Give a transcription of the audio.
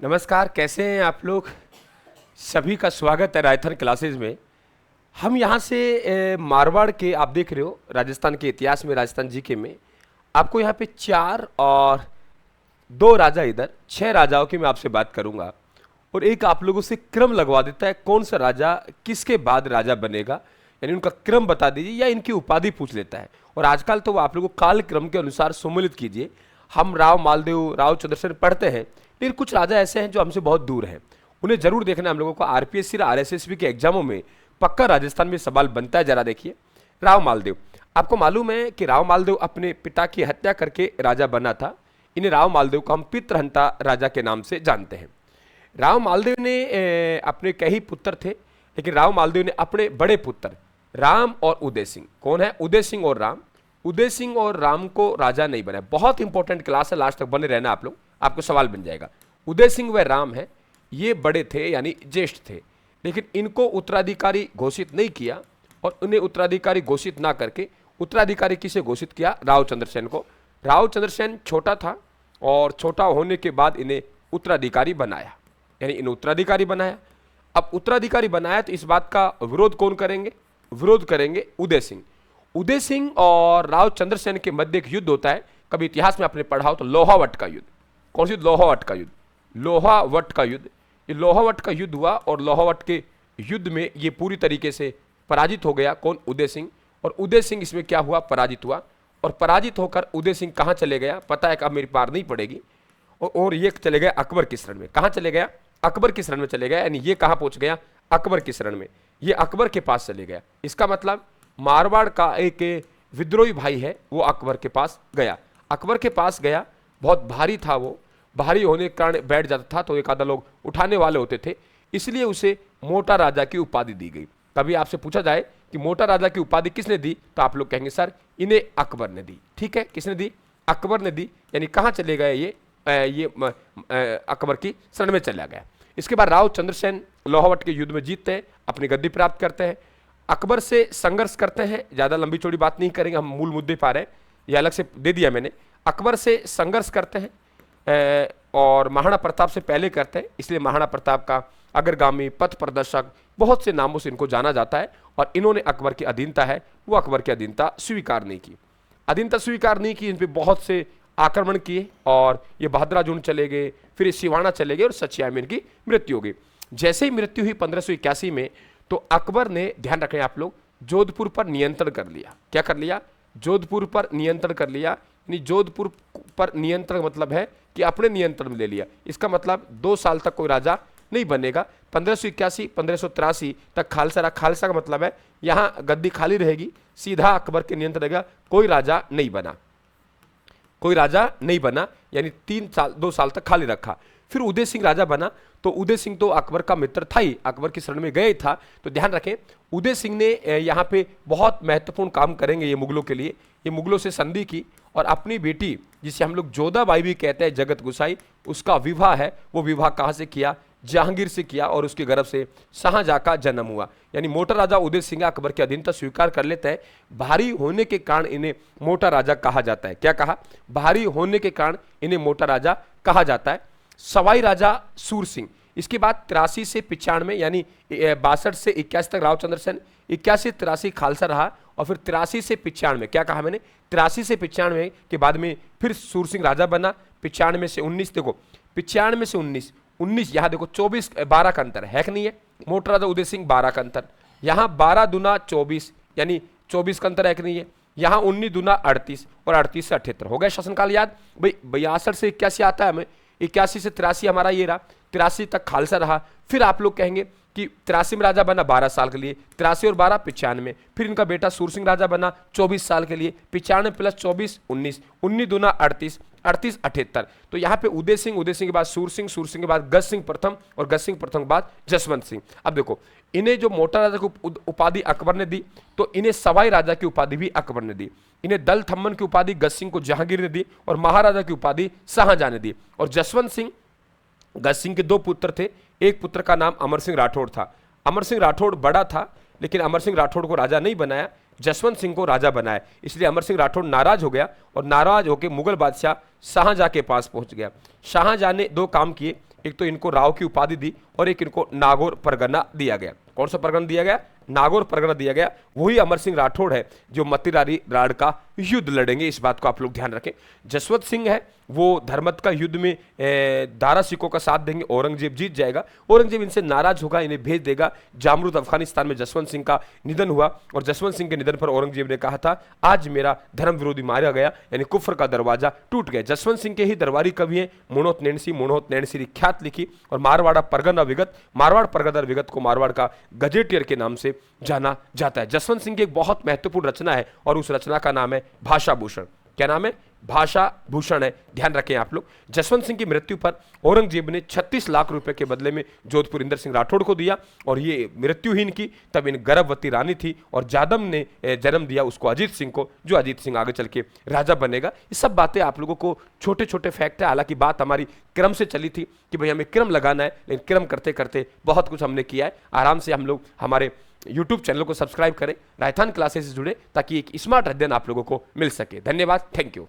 नमस्कार, कैसे हैं आप लोग। सभी का स्वागत है रायथन क्लासेस में। हम यहाँ से मारवाड़ के, आप देख रहे हो राजस्थान के इतिहास में, राजस्थान जीके में आपको यहाँ पे 4 और 2 राजा, इधर 6 राजाओं की मैं आपसे बात करूँगा और एक आप लोगों से क्रम लगवा देता है कौन सा राजा किसके बाद राजा बनेगा, यानी उनका क्रम बता दीजिए या इनकी उपाधि पूछ लेता है। और आजकल तो आप लोगों को काल क्रम के अनुसार सम्मिलित कीजिए। हम राव मालदेव, राव चंद्रसेन पढ़ते हैं, लेकिन कुछ राजा ऐसे हैं जो हमसे बहुत दूर हैं, उन्हें जरूर देखना है हम लोगों को। आरपीएससी और आरएसएसबी के एग्जामों में पक्का राजस्थान में सवाल बनता है। जरा देखिए, राव मालदेव, आपको मालूम है कि राव मालदेव अपने पिता की हत्या करके राजा बना था। इन्हें राव मालदेव को हम पितृहंता राजा के नाम से जानते हैं। राव मालदेव ने अपने कई पुत्र थे, लेकिन राव मालदेव ने अपने बड़े पुत्र राम और उदय सिंह, कौन है उदय सिंह और राम, उदय सिंह और राम को राजा नहीं बनाया। बहुत इंपॉर्टेंट क्लास है, लास्ट तक बने रहना आप लोग, आपको सवाल बन जाएगा। उदय सिंह व राम है, ये बड़े थे यानी ज्येष्ठ थे, लेकिन इनको उत्तराधिकारी घोषित नहीं किया और उन्हें उत्तराधिकारी घोषित ना करके उत्तराधिकारी किसे घोषित किया, राव चंद्रसेन को। राव चंद्रसेन छोटा था और छोटा होने के बाद इन्हें उत्तराधिकारी बनाया, यानी इन्हें उत्तराधिकारी बनाया। अब उत्तराधिकारी बनाया तो इस बात का विरोध कौन करेंगे, विरोध करेंगे उदय सिंह। उदय सिंह और राव चंद्रसेन के मध्य एक युद्ध होता है, कभी इतिहास में आपने पढ़ा हो तो लोहावट का युद्ध। कौन सी? लोहावट का युद्ध, लोहावट का युद्ध। ये लोहावट का युद्ध हुआ और लोहावट के युद्ध में ये पूरी तरीके से पराजित हो गया। कौन? उदय सिंह। और उदय सिंह इसमें क्या हुआ, पराजित हुआ। और पराजित होकर उदय सिंह कहाँ चले गया, पता है कि अब मेरी पार नहीं पड़ेगी, और ये चले गया अकबर की शरण में। कहाँ चले गया? अकबर की शरण में चले गया, यानी ये कहाँ पहुंच गया? अकबर की शरण में। ये अकबर के पास चले गया। इसका मतलब मारवाड़ का एक विद्रोही भाई है, वो अकबर के पास गया। अकबर के पास गया, बहुत भारी था वो, भारी होने के कारण बैठ जाता था तो एक आधा लोग उठाने वाले होते थे, इसलिए उसे मोटा राजा की उपाधि दी गई। कभी आपसे पूछा जाए कि मोटा राजा की उपाधि किसने दी, तो आप लोग कहेंगे सर इन्हें अकबर ने दी। ठीक है, किसने दी? अकबर ने दी। यानी कहाँ चले गए ये अकबर की शरण में चला गया। इसके बाद राव चंद्रसेन लोहावट के युद्ध में जीतते हैं, अपनी गद्दी प्राप्त करते हैं, अकबर से संघर्ष करते हैं। ज़्यादा लंबी चौड़ी बात नहीं करेंगे, हम मूल मुद्दे पा रहे हैं, ये अलग से दे दिया मैंने। अकबर से संघर्ष करते हैं और महाराणा प्रताप से पहले करते हैं, इसलिए महाराणा प्रताप का अग्रगामी, पथ प्रदर्शक, बहुत से नामों से इनको जाना जाता है। और इन्होंने अकबर की अधीनता है, वो अकबर की अधीनता स्वीकार नहीं की। अधीनता स्वीकार नहीं की, इन पर बहुत से आक्रमण किए और ये बहदराजून चले गए, फिर ये सिवाना चले गए और सचिया में इनकी मृत्यु हो गई। जैसे ही मृत्यु हुई 1581 में, तो अकबर ने, ध्यान रखें आप लोग, जोधपुर पर नियंत्रण कर लिया। क्या कर लिया? जोधपुर पर नियंत्रण कर लिया। यानी जोधपुर पर नियंत्रण मतलब है कि अपने नियंत्रण में ले लिया। इसका मतलब 2 साल तक कोई राजा नहीं बनेगा। 1581 1583 तक खालसा रहा। खालसा का मतलब है यहाँ गद्दी खाली रहेगी, सीधा अकबर के नियंत्रण रहेगा, कोई राजा नहीं बना, कोई राजा नहीं बना, यानी 2 साल तक खाली रखा। फिर उदय सिंह राजा बना, तो उदय सिंह तो अकबर का मित्र था ही, अकबर की शरण में गए था। तो ध्यान रखें, उदय सिंह ने यहाँ पे बहुत महत्वपूर्ण काम करेंगे ये मुगलों के लिए। ये मुगलों से संधि की और अपनी बेटी, जिसे हम लोग जोधाबाई भी कहते हैं, जगत गुसाई, उसका विवाह है, वो विवाह कहाँ से किया? जहांगीर से किया, और उसके गर्भ से शाहजहां का जन्म हुआ। यानी मोटा राजा उदय सिंह अकबर की अधीनता स्वीकार कर लेता है। भारी होने के कारण इन्हें मोटा राजा कहा जाता है। क्या कहा? भारी होने के कारण इन्हें मोटा राजा कहा जाता है। सवाई राजा सूर सिंह, इसके बाद 83 से 95, यानी 62 से 81 तक राव चंद्रसेन, 81 83 खालसा रहा, और फिर 83 से 95, क्या कहा मैंने? 83 से 95 के बाद में फिर सूर सिंह राजा बना। 95 से 19, देखो 95 से 19 यहाँ देखो 12 का अंतर है कि नहीं है? मोटा राजा उदय सिंह 12 का अंतर, यहाँ 12 दूना 24, यानी 24 का अंतर है कि नहीं है? यहाँ 19 दूना 38 और 38 से 78 हो गया शासनकाल याद भाई। 62 से 81 आता है हमें, 81 से 83 हमारा ये रहा, 83 तक खालसा रहा। फिर आप लोग कहेंगे कि 83 में राजा बना 12 साल के लिए, 83 और 12 95। फिर इनका बेटा सूर सिंह राजा बना 24 साल के लिए, 95 प्लस 24 19, 19 दूना 38, 38 78। तो यहाँ पे उदय सिंह के बाद सूर सिंह के बाद गज सिंह प्रथम, और गज सिंह प्रथम के बाद जसवंत सिंह। अब देखो, इन्हें जो मोटा राजा की उपाधि अकबर ने दी, तो इन्हें सवाई राजा की उपाधि भी अकबर ने दी। इन्हें दल थम्मन की उपाधि गज सिंह को जहांगीर ने दी, और महाराजा की उपाधि शाहजहां ने दी। और जसवंत सिंह, गज सिंह के 2 पुत्र थे, एक पुत्र का नाम अमर सिंह राठौड़ था। अमर सिंह राठौड़ बड़ा था, लेकिन अमर सिंह राठौड़ को राजा नहीं बनाया, जसवंत सिंह को राजा बनाया। इसलिए अमर सिंह राठौड़ नाराज हो गया और नाराज होकर मुगल बादशाह शाहजहां के पास पहुंच गया। शाहजहां ने 2 काम किए एक तो इनको राव की उपाधि दी और एक इनको नागौर परगना दिया गया। कौन सा परगना दिया गया? नागौर परगना दिया गया। वही अमर सिंह राठौड़ है जो मत्तीरारी राड़ का युद्ध लड़ेंगे, इस बात को आप लोग ध्यान रखें। जसवंत सिंह है वो धर्मत का युद्ध में दारा सिकों का साथ देंगे, औरंगजेब जीत जाएगा, औरंगजेब इनसे नाराज होगा, इन्हें भेज देगा। जामरूद अफगानिस्तान में जसवंत सिंह का निधन हुआ और जसवंत सिंह के निधन पर औरंगजेब ने कहा था आज मेरा धर्म विरोधी मारा गया, यानी कुफ्र का दरवाजा टूट गया। जसवंत सिंह के ही दरबारी कवि हैं मोनोत नैणसी ख्यात लिखी और मारवाड़ा परगना विगत, मारवाड़ परगना विगत को मारवाड़ का गजेटियर के नाम से जाना जाता है। जसवंत सिंह की एक बहुत महत्वपूर्ण रचना है और उस रचना का नाम है भाषा भूषण। क्या नाम है? भाषा भूषण है, ध्यान रखें आप लोग। जसवंत सिंह की मृत्यु पर औरंगजेब ने 36 लाख रुपए के बदले में जोधपुर इंदर सिंह राठौड़ को दिया और ये मृत्यु ही इनकी तब इन गर्भवती रानी थी और जादम ने जन्म दिया उसको अजीत सिंह को, जो अजीत सिंह आगे चल के राजा बनेगा। ये सब बातें आप लोगों को छोटे छोटे फैक्ट है, हालांकि बात हमारी क्रम से चली थी कि भाई हमें क्रम लगाना है, लेकिन क्रम करते करते बहुत कुछ हमने किया है। आराम से हम लोग हमारे YouTube चैनल को सब्सक्राइब करें, राजस्थान क्लासेस से जुड़े ताकि एक स्मार्ट अध्ययन आप लोगों को मिल सके। धन्यवाद, थैंक यू।